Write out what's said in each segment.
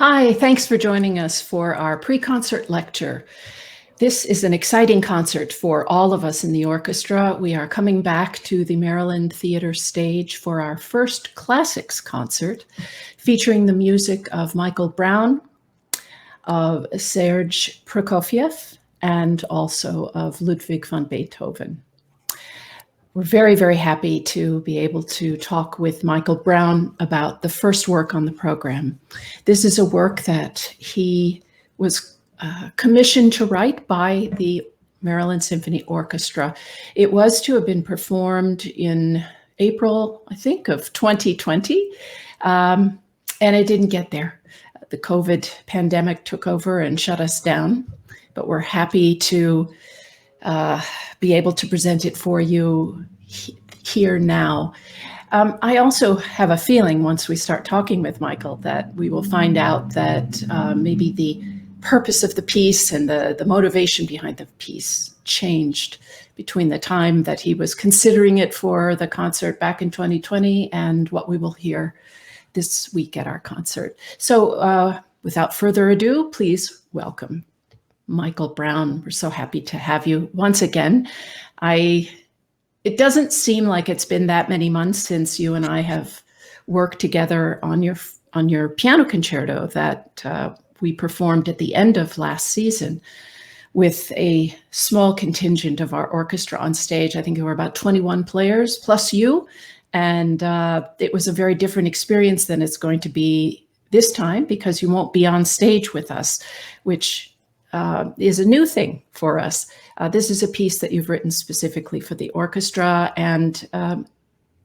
Hi, thanks for joining us for our pre-concert lecture. This is an exciting concert for all of us in the orchestra. We are coming back to the Maryland Theater stage for our first classics concert, featuring the music of Michael Brown, of Serge Prokofiev, and also of Ludwig van Beethoven. We're very, very happy to be able to talk with Michael Brown about the first work on the program. This is a work that he was commissioned to write by the Maryland Symphony Orchestra. It was to have been performed in April, I think, of 2020, and it didn't get there. The COVID pandemic took over and shut us down, but we're happy to be able to present it for you here now. I also have a feeling once we start talking with Michael that we will find out that maybe the purpose of the piece and the motivation behind the piece changed between the time that he was considering it for the concert back in 2020 and what we will hear this week at our concert. So without further ado, please welcome Michael Brown. We're so happy to have you once again. It doesn't seem like it's been that many months since you and I have worked together on your piano concerto that we performed at the end of last season with a small contingent of our orchestra on stage. I think there were about 21 players plus you, and it was a very different experience than it's going to be this time because you won't be on stage with us, which is a new thing for us. This is a piece that you've written specifically for the orchestra and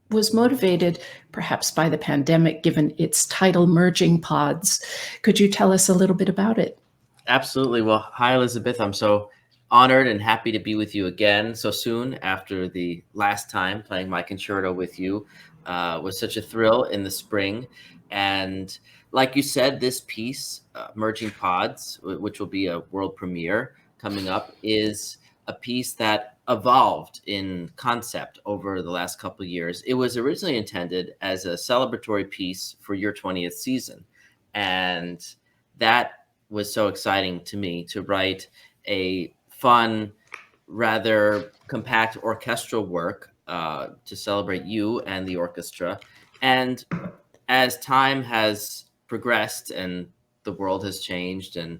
was motivated perhaps by the pandemic, given its title, Merging Pods. Could you tell us a little bit about it? Absolutely. Well, hi, Elizabeth. I'm so honored and happy to be with you again so soon after the last time playing my concerto with you. Was such a thrill in the spring. And like you said, this piece, Merging Pods, which will be a world premiere coming up, is a piece that evolved in concept over the last couple of years. It was originally intended as a celebratory piece for your 20th season. And that was so exciting to me to write a fun, rather compact orchestral work to celebrate you and the orchestra. And as time has progressed and the world has changed and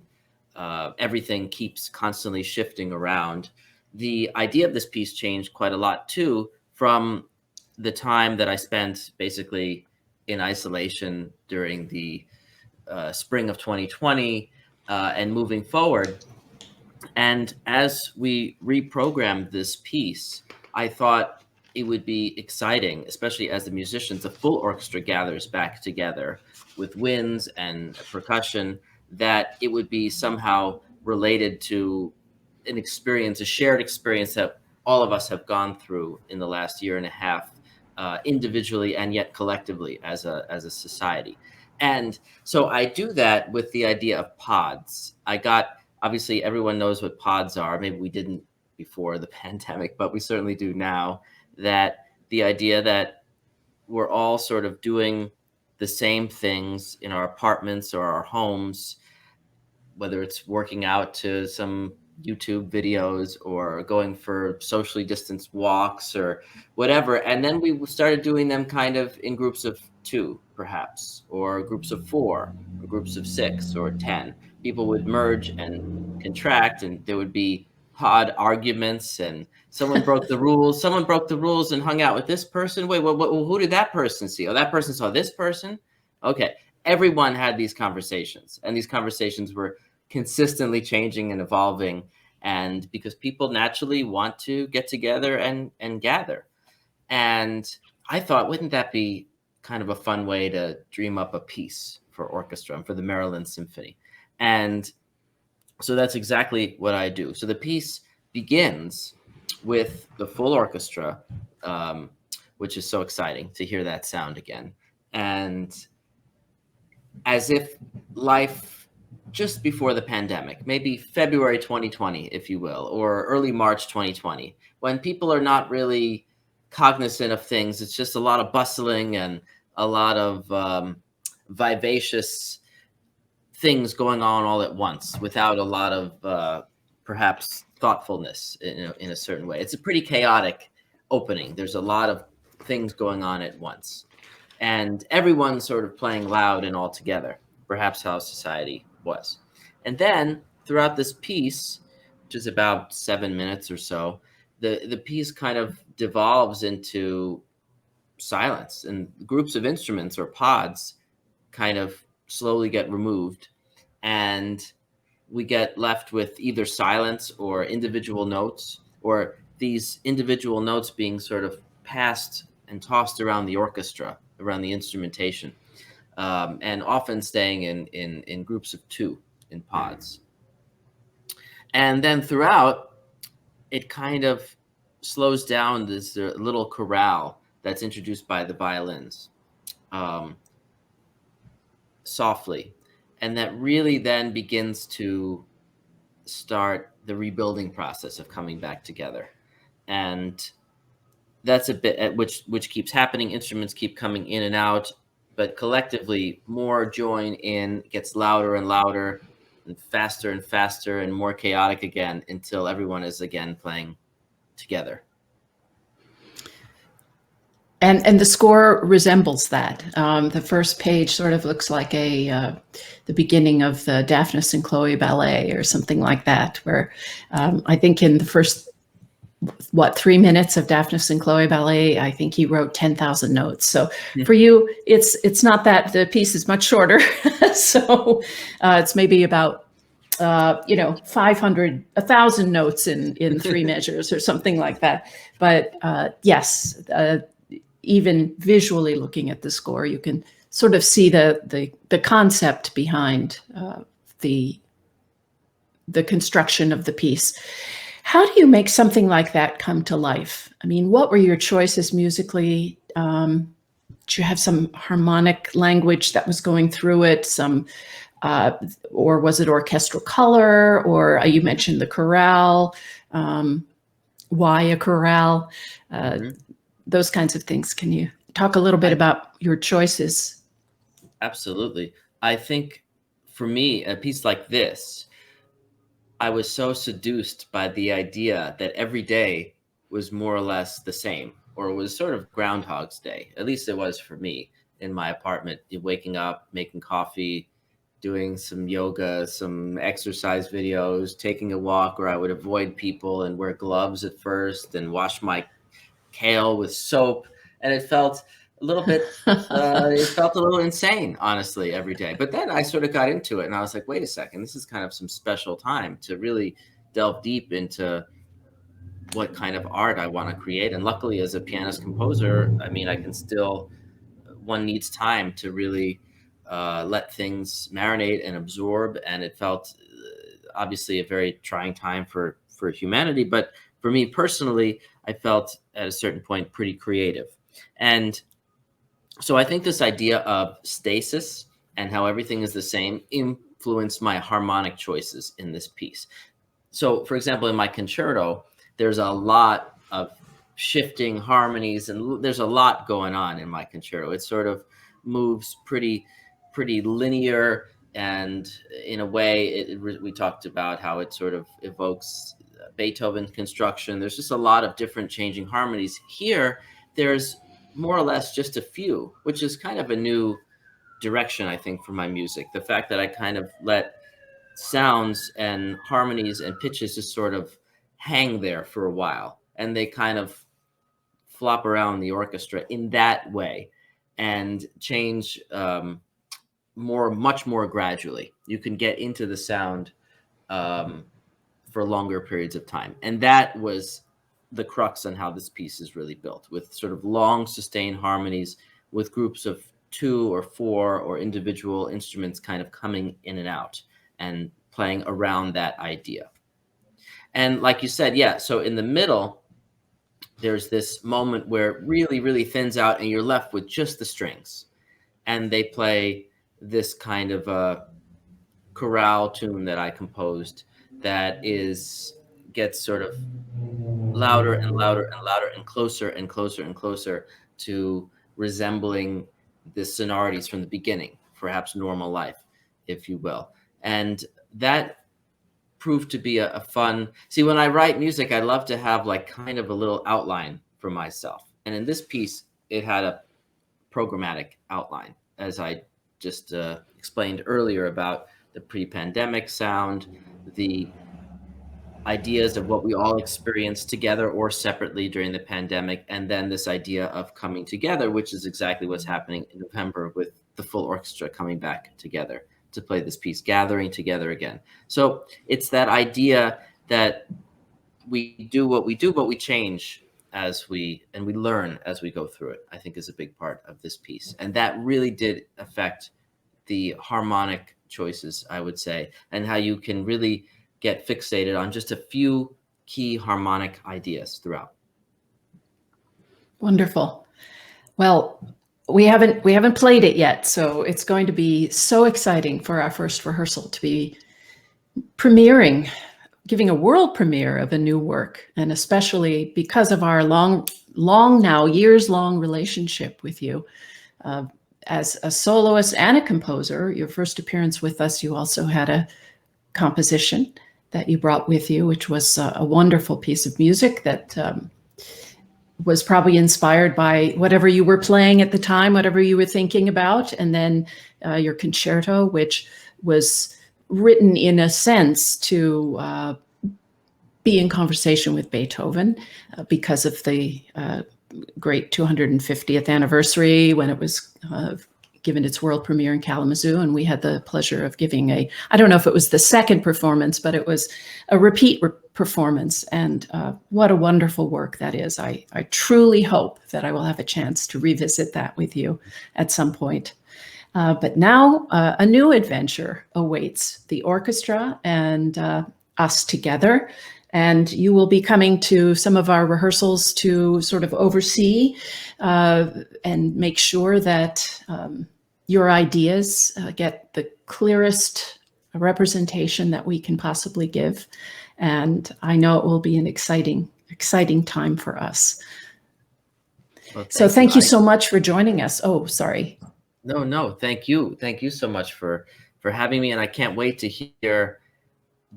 everything keeps constantly shifting around, the idea of this piece changed quite a lot too from the time that I spent basically in isolation during the spring of 2020 and moving forward. And as we reprogrammed this piece, I thought it would be exciting, especially as the musicians, the full orchestra gathers back together with winds and percussion, that it would be somehow related to an experience, a shared experience that all of us have gone through in the last year and a half, individually and yet collectively as a society. And so I do that with the idea of pods. Obviously, everyone knows what pods are. Maybe we didn't before the pandemic, but we certainly do now. That the idea that we're all sort of doing the same things in our apartments or our homes, whether it's working out to some YouTube videos or going for socially distanced walks or whatever. And then we started doing them kind of in groups of 2, perhaps, or groups of 4, or groups of 6 or 10. People would merge and contract, and there would be pod arguments, and someone broke the rules. Someone broke the rules and hung out with this person. Wait, who did that person see? Oh, that person saw this person? Okay. Everyone had these conversations, and these conversations were consistently changing and evolving, and because people naturally want to get together and gather. And I thought, wouldn't that be kind of a fun way to dream up a piece for orchestra and for the Maryland Symphony? And so that's exactly what I do. So the piece begins with the full orchestra, which is so exciting to hear that sound again. And as if life just before the pandemic, maybe February 2020, if you will, or early March 2020, when people are not really cognizant of things. It's just a lot of bustling and a lot of vivacious things going on all at once without a lot of perhaps thoughtfulness in a certain way. It's a pretty chaotic opening. There's a lot of things going on at once, and everyone's sort of playing loud and all together, perhaps how society was. And then throughout this piece, which is about 7 minutes or so, the piece kind of devolves into silence, and groups of instruments or pods kind of slowly get removed, and we get left with either silence or individual notes, or these individual notes being sort of passed and tossed around the orchestra, around the instrumentation, and often staying in groups of two, in pods. And then throughout, it kind of slows down this little chorale that's introduced by the violins, softly. And that really then begins to start the rebuilding process of coming back together. And that's a bit at which keeps happening. Instruments keep coming in and out, but collectively more join in, gets louder and louder and faster and more chaotic again until everyone is again playing together. And the score resembles that. The first page sort of looks like the beginning of the Daphnis and Chloe ballet or something like that, where I think in the first, 3 minutes of Daphnis and Chloe ballet, I think he wrote 10,000 notes. So for you, it's not that. The piece is much shorter. So it's maybe about 500, 1,000 notes in 3 measures or something like that. But yes, even visually looking at the score, you can sort of see the concept behind the construction of the piece. How do you make something like that come to life? I mean, what were your choices musically? Did you have some harmonic language that was going through it? Or was it orchestral color? Or you mentioned the chorale. Why a chorale? Those kinds of things. Can you talk a little bit about your choices? Absolutely. I think for me, a piece like this, I was so seduced by the idea that every day was more or less the same, or it was sort of Groundhog's Day. At least it was for me in my apartment, waking up, making coffee, doing some yoga, some exercise videos, taking a walk where I would avoid people and wear gloves at first and wash my kale with soap. And it felt a little bit, it felt a little insane, honestly, every day. But then I sort of got into it and I was like, wait a second, this is kind of some special time to really delve deep into what kind of art I want to create. And luckily, as a pianist composer, I mean, one needs time to really let things marinate and absorb. And it felt obviously a very trying time for humanity. But for me personally, I felt at a certain point pretty creative. And so I think this idea of stasis and how everything is the same influenced my harmonic choices in this piece. So, for example, in my concerto, there's a lot of shifting harmonies and there's a lot going on in my concerto. It sort of moves pretty linear, and in a way, we talked about how it sort of evokes Beethoven construction. There's just a lot of different changing harmonies. Here, there's more or less just a few, which is kind of a new direction, I think, for my music. The fact that I kind of let sounds and harmonies and pitches just sort of hang there for a while, and they kind of flop around the orchestra in that way and change much more gradually. You can get into the sound for longer periods of time. And that was the crux on how this piece is really built, with sort of long sustained harmonies with groups of 2 or 4 or individual instruments kind of coming in and out and playing around that idea. And like you said, yeah, so in the middle, there's this moment where it really thins out and you're left with just the strings. And they play this kind of a chorale tune that I composed that gets sort of louder and louder and louder and closer and closer and closer to resembling the sonorities from the beginning, perhaps Normal Life. if you will. And that proved to be a fun, see, when I write music, I love to have like kind of a little outline for myself. And in this piece, it had a programmatic outline, as I just explained earlier about the pre-pandemic sound, the ideas of what we all experienced together or separately during the pandemic, and then this idea of coming together, which is exactly what's happening in November with the full orchestra coming back together to play this piece, gathering together again. So it's that idea that we do what we do, but we change and we learn as we go through it, I think is a big part of this piece. And that really did affect the harmonic choices, I would say, and how you can really get fixated on just a few key harmonic ideas throughout. Wonderful. Well, we haven't played it yet, so it's going to be so exciting for our first rehearsal to be premiering, giving a world premiere of a new work, and especially because of our years-long relationship with you. As a soloist and a composer, your first appearance with us, you also had a composition that you brought with you, which was a wonderful piece of music that was probably inspired by whatever you were playing at the time, whatever you were thinking about. And then your concerto, which was written in a sense to be in conversation with Beethoven because of the great 250th anniversary when it was given its world premiere in Kalamazoo. And we had the pleasure of giving I don't know if it was the second performance, but it was a repeat performance. And what a wonderful work that is. I truly hope that I will have a chance to revisit that with you at some point. But now a new adventure awaits the orchestra and us together. And you will be coming to some of our rehearsals to sort of oversee and make sure that your ideas get the clearest representation that we can possibly give. And I know it will be an exciting time for us. Well, so thank you so much for joining us. Oh, sorry. No, thank you. Thank you so much for having me. And I can't wait to hear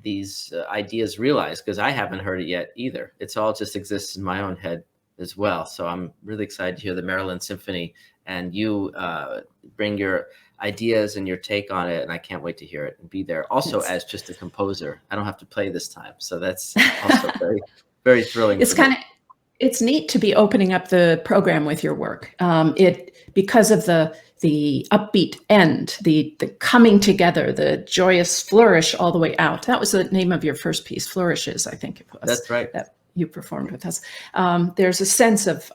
these ideas realized, because I haven't heard it yet either. It's all just exists in my own head as well. So I'm really excited to hear the Maryland Symphony and you bring your ideas and your take on it. And I can't wait to hear it and be there also as just a composer. I don't have to play this time. So that's also very, very thrilling. It's neat to be opening up the program with your work. Because of the upbeat end, the coming together, the joyous flourish all the way out. That was the name of your first piece, Flourishes, I think it was. That's right. That you performed with us. There's a sense of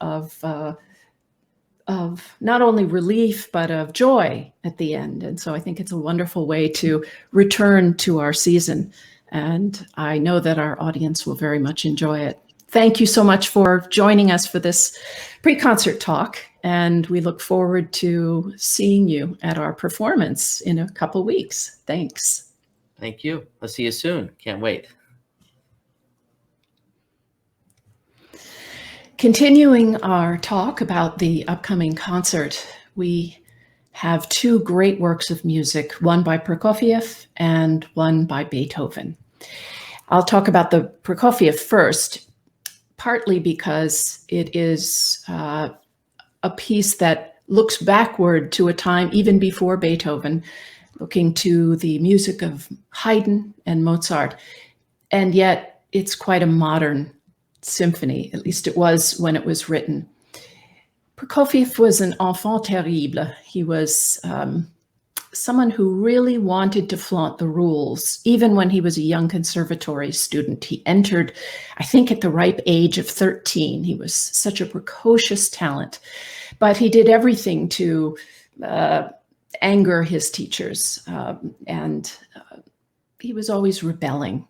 not only relief, but of joy at the end. And so I think it's a wonderful way to return to our season. And I know that our audience will very much enjoy it. Thank you so much for joining us for this pre-concert talk. And we look forward to seeing you at our performance in a couple weeks. Thanks. Thank you. I'll see you soon. Can't wait. Continuing our talk about the upcoming concert, we have two great works of music, one by Prokofiev and one by Beethoven. I'll talk about the Prokofiev first, partly because it is a piece that looks backward to a time even before Beethoven, looking to the music of Haydn and Mozart. And yet it's quite a modern symphony, at least it was when it was written. Prokofiev was an enfant terrible. He was someone who really wanted to flaunt the rules, even when he was a young conservatory student. He entered, I think, at the ripe age of 13. He was such a precocious talent, but he did everything to anger his teachers, and he was always rebelling.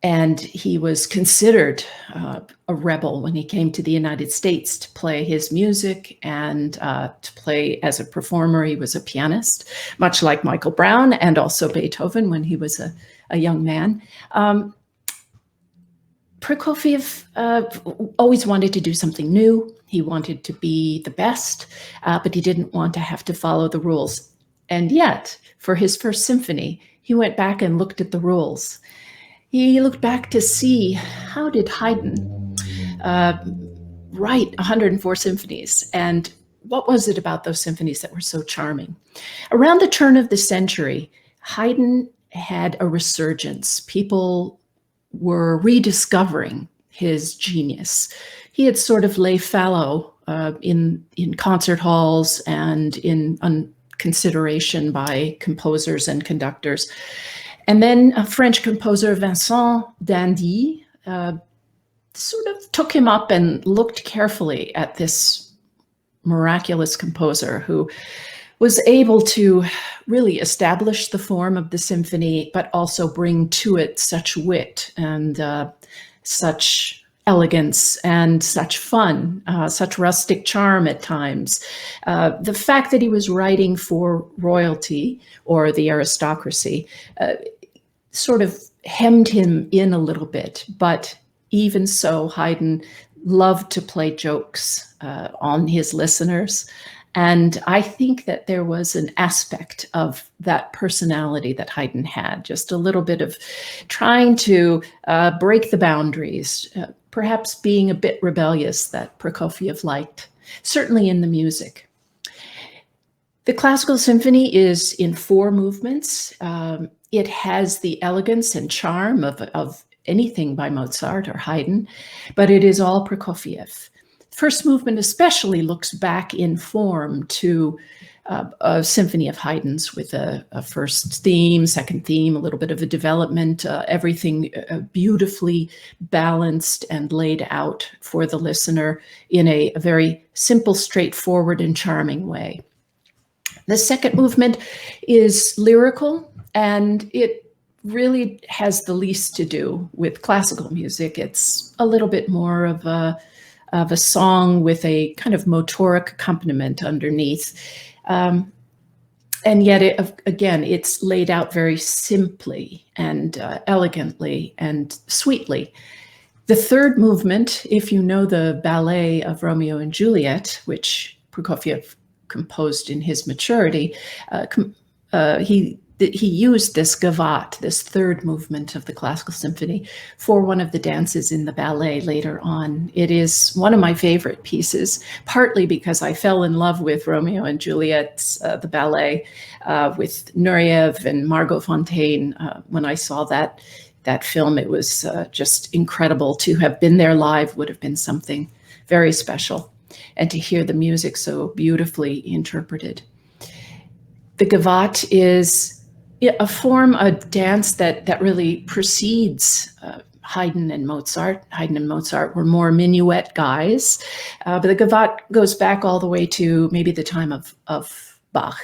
And he was considered a rebel when he came to the United States to play his music and to play as a performer. He was a pianist, much like Michael Brown and also Beethoven when he was a young man. Prokofiev always wanted to do something new. He wanted to be the best, but he didn't want to have to follow the rules. And yet, for his first symphony, he went back and looked at the rules. He looked back to see, how did Haydn write 104 symphonies, and what was it about those symphonies that were so charming? Around the turn of the century, Haydn had a resurgence. People were rediscovering his genius. He had sort of lay fallow in concert halls and in consideration by composers and conductors. And then a French composer, Vincent d'Indy, sort of took him up and looked carefully at this miraculous composer who was able to really establish the form of the symphony, but also bring to it such wit and such elegance and such fun, such rustic charm at times. The fact that he was writing for royalty or the aristocracy sort of hemmed him in a little bit, but even so, Haydn loved to play jokes on his listeners. And I think that there was an aspect of that personality that Haydn had, just a little bit of trying to break the boundaries, perhaps being a bit rebellious that Prokofiev liked, certainly in the music. The classical symphony is in 4 movements. It has the elegance and charm of anything by Mozart or Haydn, but it is all Prokofiev. First movement especially looks back in form to a symphony of Haydn's with a first theme, second theme, a little bit of a development, everything beautifully balanced and laid out for the listener in a very simple, straightforward, and charming way. The second movement is lyrical, and it really has the least to do with classical music. It's a little bit more of a song with a kind of motoric accompaniment underneath. And yet, it's laid out very simply and elegantly and sweetly. The third movement, if you know the ballet of Romeo and Juliet, which Prokofiev composed in his maturity, he used this gavotte, this third movement of the classical symphony, for one of the dances in the ballet later on. It is one of my favorite pieces, partly because I fell in love with Romeo and Juliet's the ballet with Nureyev and Margot Fonteyn. When I saw that film, it was just incredible. To have been there live would have been something very special, and to hear the music so beautifully interpreted. The gavotte is a form, a dance that really precedes Haydn and Mozart. Haydn and Mozart were more minuet guys, but the gavotte goes back all the way to maybe the time of Bach.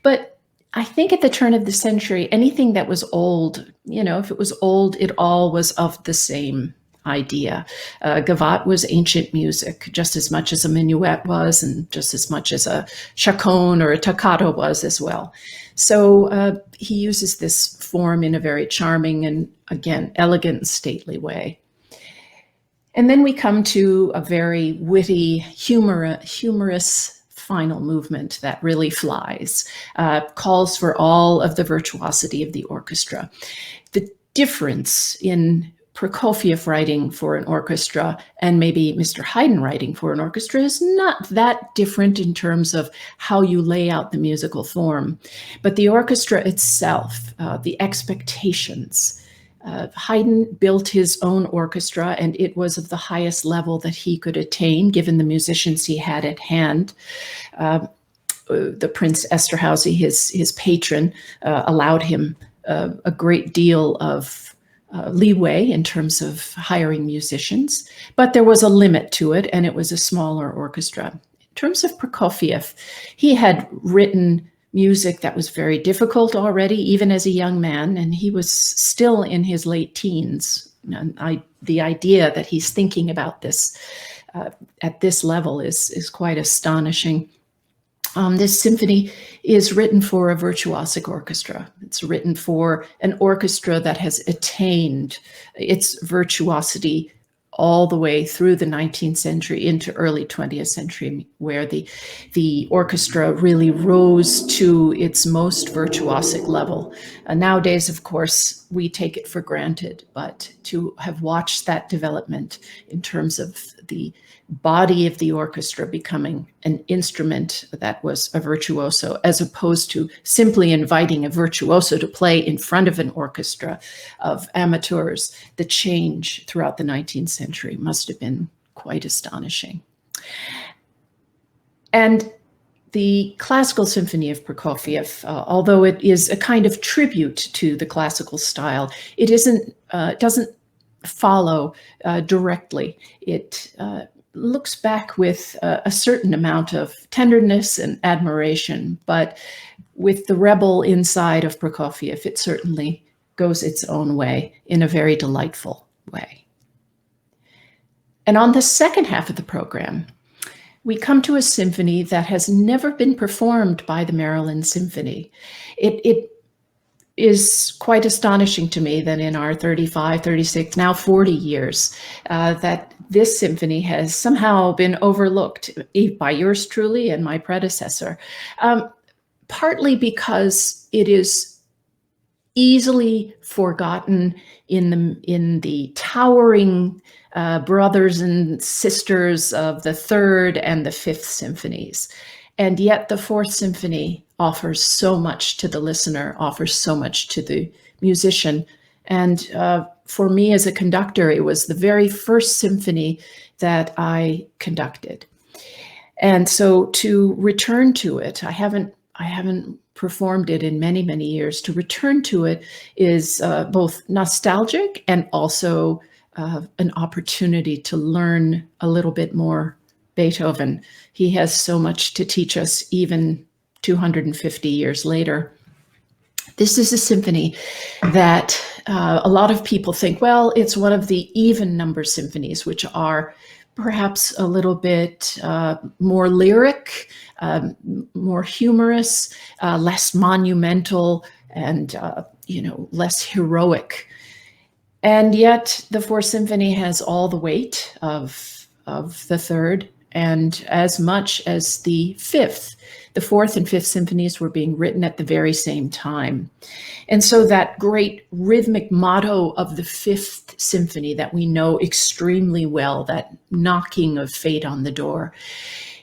But I think at the turn of the century, anything that was old, if it was old, it all was of the same idea. Gavotte was ancient music, just as much as a minuet was, and just as much as a chaconne or a toccata was as well. So he uses this form in a very charming and, again, elegant and stately way. And then we come to a very witty, humorous final movement that really flies, calls for all of the virtuosity of the orchestra. The difference in Prokofiev writing for an orchestra and maybe Mr. Haydn writing for an orchestra is not that different in terms of how you lay out the musical form, but the orchestra itself, the expectations. Haydn built his own orchestra, and it was of the highest level that he could attain given the musicians he had at hand. The Prince Esterhazy, his patron, allowed him a great deal of leeway in terms of hiring musicians, but there was a limit to it, and it was a smaller orchestra. In terms of Prokofiev, he had written music that was very difficult already, even as a young man, and he was still in his late teens. And the idea that he's thinking about this at this level is quite astonishing. This symphony is written for a virtuosic orchestra. It's written for an orchestra that has attained its virtuosity all the way through the 19th century into early 20th century, where the orchestra really rose to its most virtuosic level. Nowadays, of course, we take it for granted, but to have watched that development in terms of the body of the orchestra becoming an instrument that was a virtuoso, as opposed to simply inviting a virtuoso to play in front of an orchestra of amateurs, the change throughout the 19th century must have been quite astonishing. And the Classical Symphony of Prokofiev, although it is a kind of tribute to the classical style, it doesn't follow directly. It looks back with a certain amount of tenderness and admiration, but with the rebel inside of Prokofiev, it certainly goes its own way in a very delightful way. And on the second half of the program, we come to a symphony that has never been performed by the Maryland Symphony. It is quite astonishing to me that in our 35, 36, now 40 years, that this symphony has somehow been overlooked by yours truly and my predecessor, partly because it is easily forgotten in the towering brothers and sisters of the Third and the Fifth Symphonies. And yet the Fourth Symphony offers so much to the listener, offers so much to the musician. And for me as a conductor, it was the very first symphony that I conducted. And so to return to it, I haven't performed it in many, many years. To return to it is both nostalgic and also an opportunity to learn a little bit more Beethoven. He has so much to teach us even 250 years later. This is a symphony that a lot of people think, well, it's one of the even number symphonies, which are perhaps a little bit more lyric, more humorous, less monumental, and less heroic. And yet the Fourth Symphony has all the weight of the Third, and as much as the Fifth. The Fourth and Fifth Symphonies were being written at the very same time. And so that great rhythmic motto of the Fifth Symphony that we know extremely well, that knocking of fate on the door,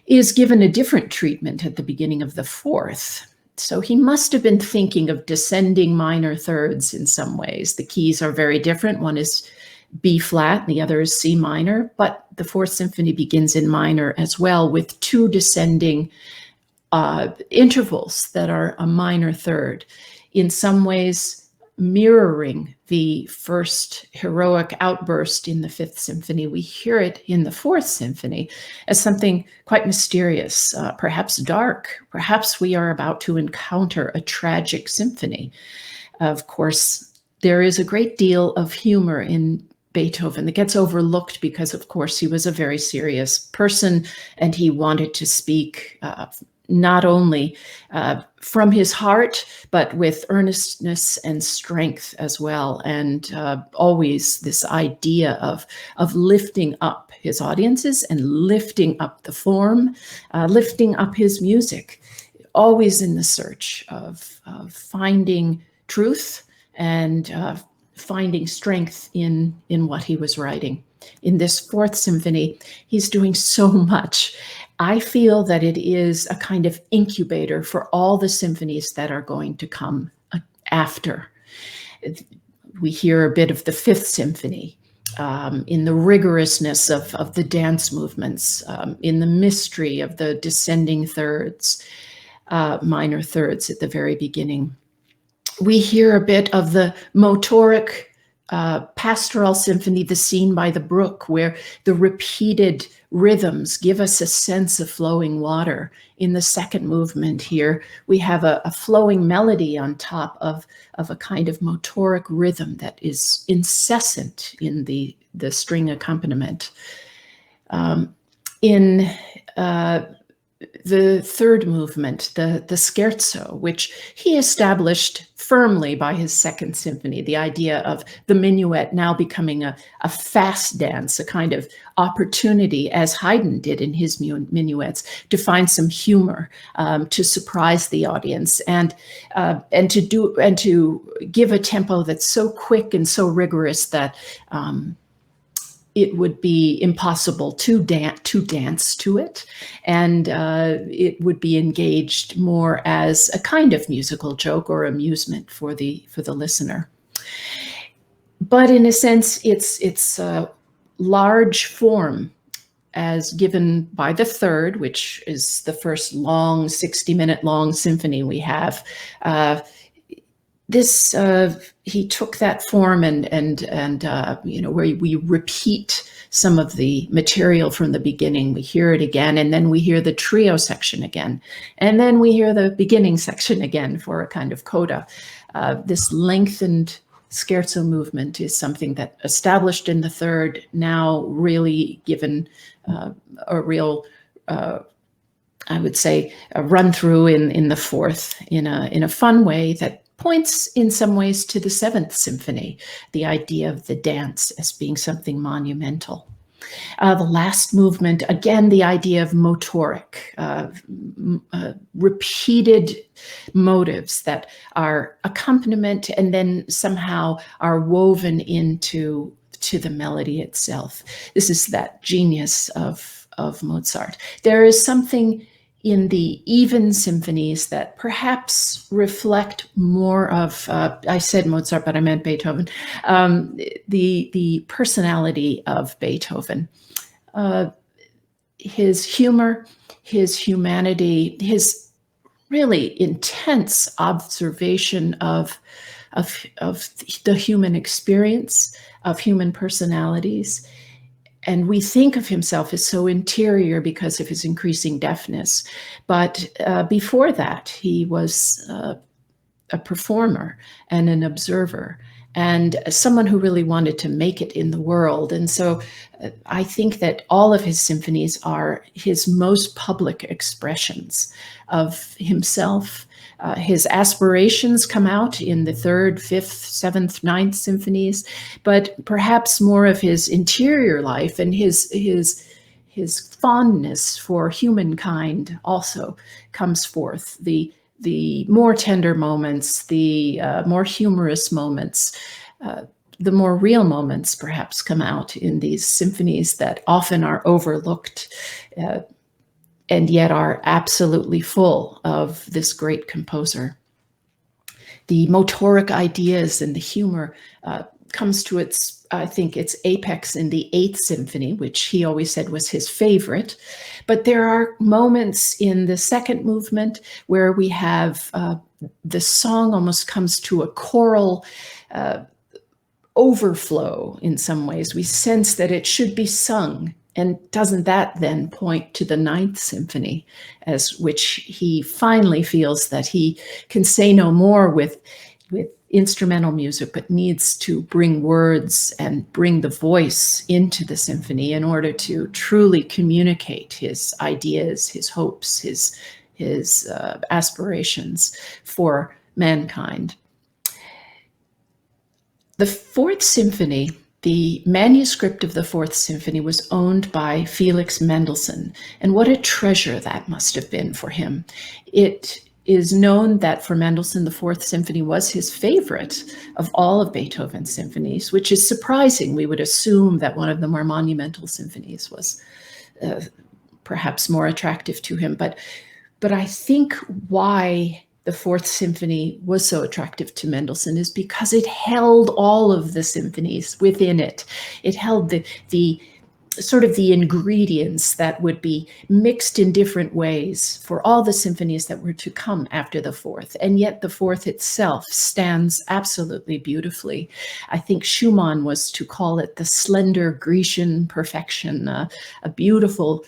is given a different treatment at the beginning of the Fourth. So he must have been thinking of descending minor thirds in some ways. The keys are very different. One is B flat, and the other is C minor, but the Fourth Symphony begins in minor as well, with two descending intervals that are a minor third, in some ways mirroring the first heroic outburst in the Fifth Symphony. We hear it in the Fourth Symphony as something quite mysterious, perhaps dark. Perhaps we are about to encounter a tragic symphony. Of course, there is a great deal of humor in Beethoven that gets overlooked because, of course, he was a very serious person and he wanted to speak not only from his heart, but with earnestness and strength as well. And always this idea of lifting up his audiences and lifting up the form, lifting up his music, always in the search of finding truth and finding strength in what he was writing. In this Fourth Symphony, he's doing so much. I feel that it is a kind of incubator for all the symphonies that are going to come after. We hear a bit of the Fifth Symphony in the rigorousness of the dance movements, in the mystery of the descending thirds, minor thirds at the very beginning. We hear a bit of the motoric pastoral symphony, the scene by the brook, where the repeated rhythms give us a sense of flowing water. In the second movement here, we have a flowing melody on top of a kind of motoric rhythm that is incessant in the string accompaniment. In the third movement, the scherzo, which he established firmly by his second symphony, the idea of the minuet now becoming a fast dance, a kind of opportunity, as Haydn did in his minuets, to find some humor, to surprise the audience, and to give a tempo that's so quick and so rigorous that it would be impossible to dance to it, and it would be engaged more as a kind of musical joke or amusement for the listener. But in a sense, it's a large form as given by the third, which is the first long 60-minute long symphony we have. He took that form and where we repeat some of the material from the beginning. We hear it again, and then we hear the trio section again, and then we hear the beginning section again for a kind of coda. This lengthened scherzo movement is something that established in the third, now really given a real, I would say, a run through in the fourth in a fun way that points in some ways to the Seventh Symphony, the idea of the dance as being something monumental. The last movement, again, the idea of motoric, repeated motives that are accompaniment and then somehow are woven into the melody itself. This is that genius of Mozart. There is something in the even symphonies that perhaps reflect more of, I said Mozart, but I meant Beethoven, the personality of Beethoven. His humor, his humanity, his really intense observation of the human experience, of human personalities. And we think of himself as so interior because of his increasing deafness. But before that, he was a performer and an observer and someone who really wanted to make it in the world. And so I think that all of his symphonies are his most public expressions of himself. His aspirations come out in the third, fifth, seventh, ninth symphonies, but perhaps more of his interior life and his fondness for humankind also comes forth. The more tender moments, the more humorous moments, the more real moments perhaps come out in these symphonies that often are overlooked and yet are absolutely full of this great composer. The motoric ideas and the humor comes to its apex in the Eighth Symphony, which he always said was his favorite. But there are moments in the second movement where we have the song almost comes to a choral overflow in some ways. We sense that it should be sung. And doesn't that then point to the Ninth Symphony, as which he finally feels that he can say no more with instrumental music, but needs to bring words and bring the voice into the symphony in order to truly communicate his ideas, his hopes, his aspirations for mankind. The Fourth Symphony, the manuscript of the Fourth Symphony, was owned by Felix Mendelssohn, and what a treasure that must have been for him. It is known that for Mendelssohn, the Fourth Symphony was his favorite of all of Beethoven's symphonies, which is surprising. We would assume that one of the more monumental symphonies was perhaps more attractive to him. But I think why the Fourth Symphony was so attractive to Mendelssohn is because it held all of the symphonies within it. It held the sort of the ingredients that would be mixed in different ways for all the symphonies that were to come after the Fourth. And yet the Fourth itself stands absolutely beautifully. I think Schumann was to call it the slender Grecian perfection, a beautiful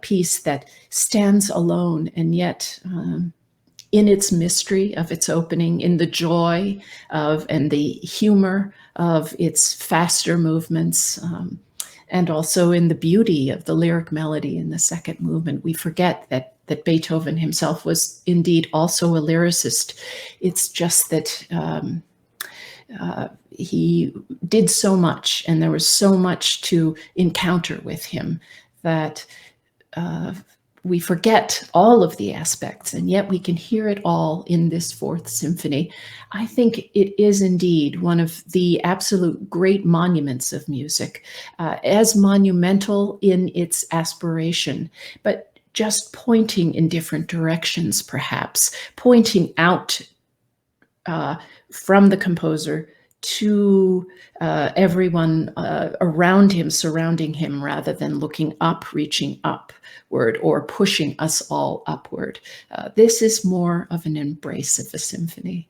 piece that stands alone and yet in its mystery of its opening, in the joy of and the humor of its faster movements, and also in the beauty of the lyric melody in the second movement. We forget that Beethoven himself was indeed also a lyricist. It's just that he did so much, and there was so much to encounter with him that we forget all of the aspects, and yet we can hear it all in this Fourth Symphony. I think it is indeed one of the absolute great monuments of music, as monumental in its aspiration, but just pointing in different directions, perhaps, pointing out from the composer to everyone around him, surrounding him, rather than looking up, reaching upward, or pushing us all upward. This is more of an embrace of a symphony.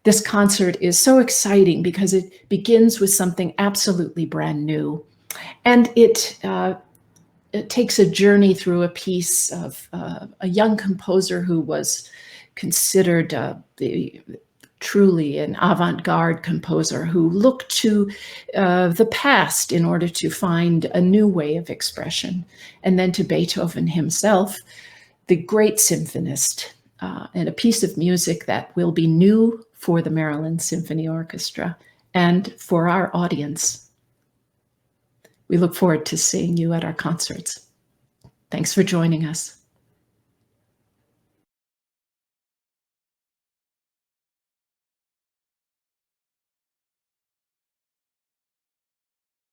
This concert is so exciting because it begins with something absolutely brand new, and it takes a journey through a piece of a young composer who was considered truly an avant-garde composer, who looked to the past in order to find a new way of expression, and then to Beethoven himself, the great symphonist, and a piece of music that will be new for the Maryland Symphony Orchestra and for our audience. We look forward to seeing you at our concerts. Thanks for joining us.